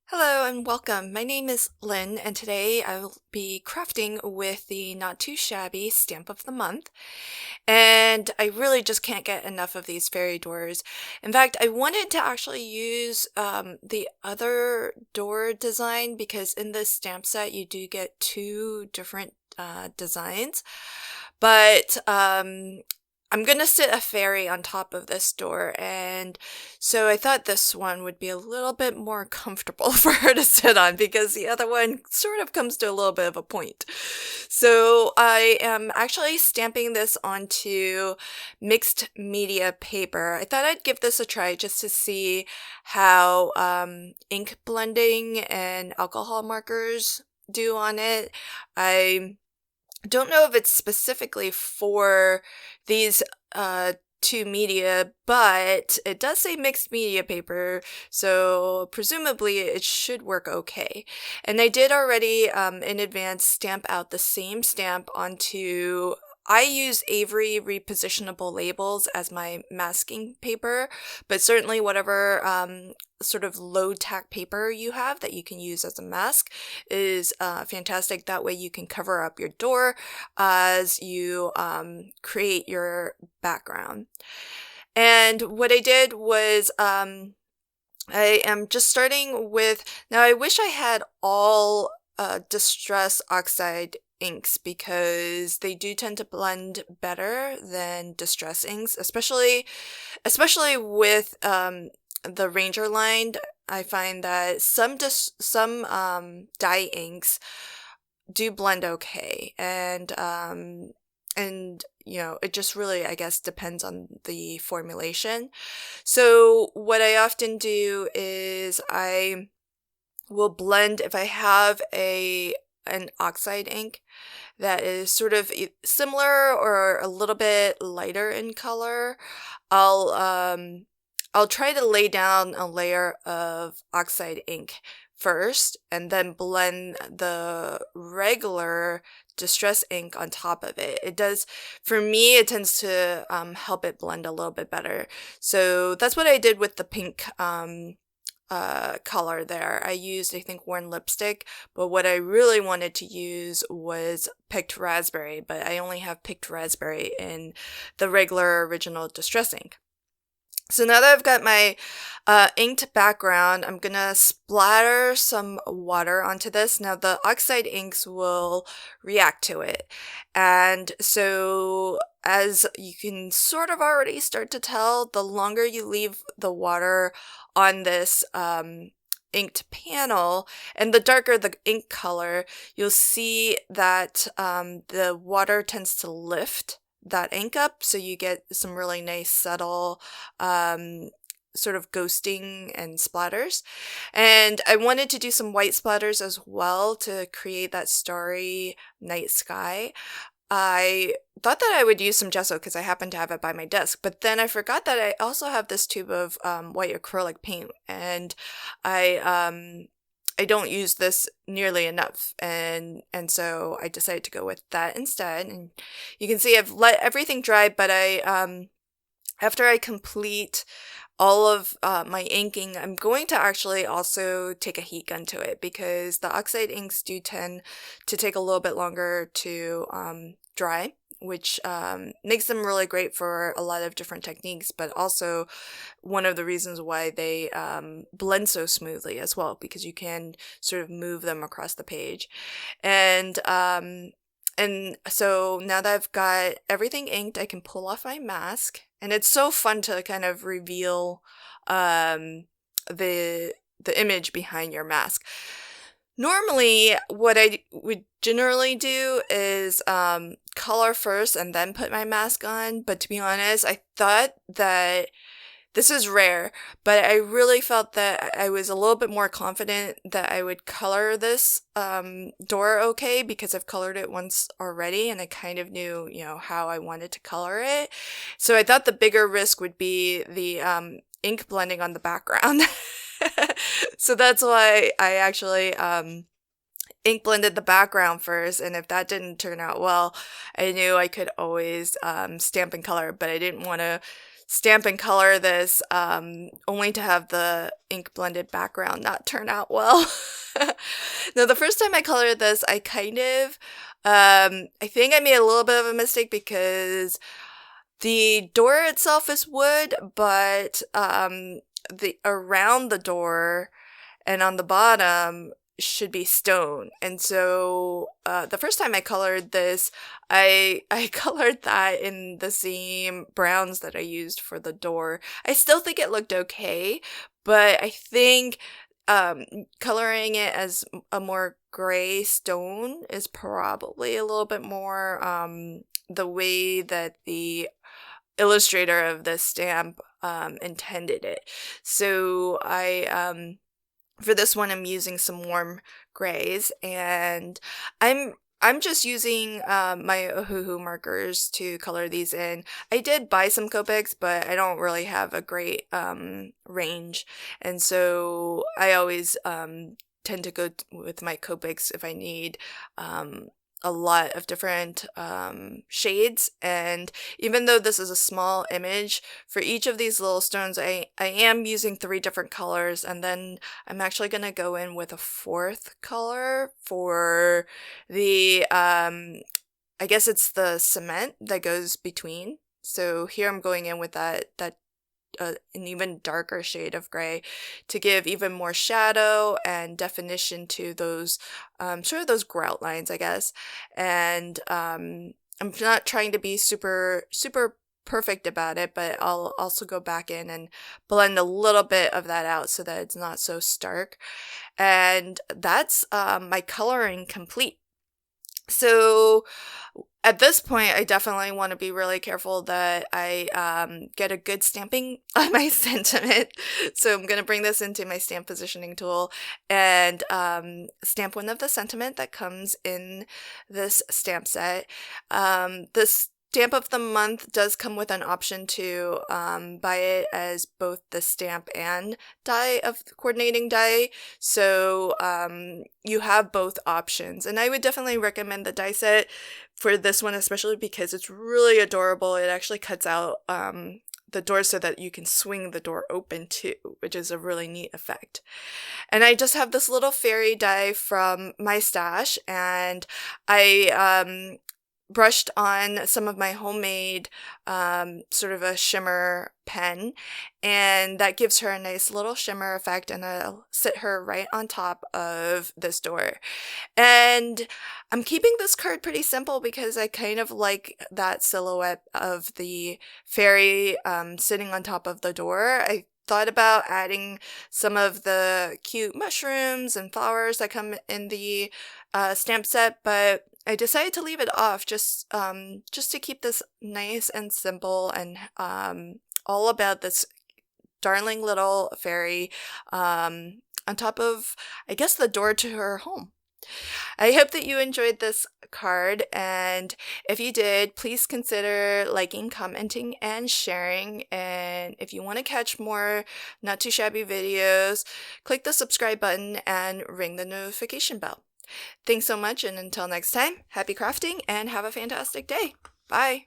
Hello and welcome. My name is Lynn, and today I will be crafting with the Not Too Shabby Stamp of the Month. And I really just can't get enough of these fairy doors. In fact, I wanted to actually use the other door design because in this stamp set you do get two different designs. But I'm gonna sit a fairy on top of this door, and so I thought this one would be a little bit more comfortable for her to sit on because the other one sort of comes to a little bit of a point. So I am actually stamping this onto mixed media paper. I thought I'd give this a try just to see how ink blending and alcohol markers do on it. I don't know if it's specifically for these two media, but it does say mixed media paper, so presumably it should work okay. And I did already in advance stamp out the same stamp onto. I use Avery repositionable labels as my masking paper, but certainly whatever sort of low tack paper you have that you can use as a mask is fantastic. That way you can cover up your door as you create your background. And what I did was I am just starting with, now I wish I had all Distress Oxide inks because they do tend to blend better than Distress inks, especially with the Ranger line. I find that some dye inks do blend okay, and you know, it just really, I guess, depends on the formulation. So what I often do is I will blend, if I have an oxide ink that is sort of similar or a little bit lighter in color, I'll try to lay down a layer of oxide ink first and then blend the regular distress ink on top of it. It does, for me, it tends to help it blend a little bit better. So that's what I did with the pink color there. I used, I think, Worn Lipstick, but what I really wanted to use was Picked Raspberry, but I only have Picked Raspberry in the regular original distress ink. So now that I've got my inked background, I'm gonna splatter some water onto this. Now the oxide inks will react to it. And so as you can sort of already start to tell, the longer you leave the water on this inked panel, and the darker the ink color, you'll see that the water tends to lift that ink up, so you get some really nice subtle sort of ghosting and splatters. And I wanted to do some white splatters as well to create that starry night sky. I thought that I would use some gesso because I happen to have it by my desk, but then I forgot that I also have this tube of white acrylic paint, and I don't use this nearly enough, and so I decided to go with that instead. And you can see I've let everything dry, but after I complete all of my inking, I'm going to actually also take a heat gun to it because the oxide inks do tend to take a little bit longer to dry, which makes them really great for a lot of different techniques, but also one of the reasons why they blend so smoothly as well, because you can sort of move them across the page. And so now that I've got everything inked, I can pull off my mask, and it's so fun to kind of reveal the image behind your mask. Normally, what I would generally do is color first and then put my mask on, but to be honest, I thought that this is rare, but I really felt that I was a little bit more confident that I would color this door okay because I've colored it once already and I kind of knew, you know, how I wanted to color it. So I thought the bigger risk would be the ink blending on the background. So that's why I actually ink blended the background first, and if that didn't turn out well, I knew I could always stamp and color, but I didn't want to stamp and color this, only to have the ink blended background not turn out well. Now, the first time I colored this, I kind of, I think I made a little bit of a mistake because the door itself is wood, but the around the door and on the bottom should be stone. And so the first time I colored this, I colored that in the same browns that I used for the door. I still think it looked okay, but I think coloring it as a more gray stone is probably a little bit more the way that the illustrator of this stamp intended it. So for this one, I'm using some warm grays, and I'm just using my Ohuhu markers to color these in. I did buy some Copics, but I don't really have a great range, and so I always tend to go with my Copics if I need a lot of different shades. And even though this is a small image, for each of these little stones, I am using 3 different colors, and then I'm actually going to go in with a 4th color for the, I guess it's the cement that goes between. So here I'm going in with that an even darker shade of gray to give even more shadow and definition to those sort of those grout lines, I guess. And I'm not trying to be super perfect about it, but I'll also go back in and blend a little bit of that out so that it's not so stark. And that's my coloring complete. So at this point, I definitely want to be really careful that I get a good stamping on my sentiment. So I'm going to bring this into my stamp positioning tool and stamp one of the sentiment that comes in this stamp set. This Stamp of the month does come with an option to buy it as both the stamp and die of coordinating die, so you have both options. And I would definitely recommend the die set for this one, especially because it's really adorable. It actually cuts out the door so that you can swing the door open too, which is a really neat effect. And I just have this little fairy die from my stash, and I brushed on some of my homemade sort of a shimmer pen, and that gives her a nice little shimmer effect, and I'll sit her right on top of this door. And I'm keeping this card pretty simple because I kind of like that silhouette of the fairy sitting on top of the door. I thought about adding some of the cute mushrooms and flowers that come in the stamp set, but I decided to leave it off just to keep this nice and simple and all about this darling little fairy on top of, I guess, the door to her home. I hope that you enjoyed this card, and if you did, please consider liking, commenting, and sharing. And if you want to catch more Not Too Shabby videos, click the subscribe button and ring the notification bell. Thanks so much, and until next time, happy crafting and have a fantastic day. Bye!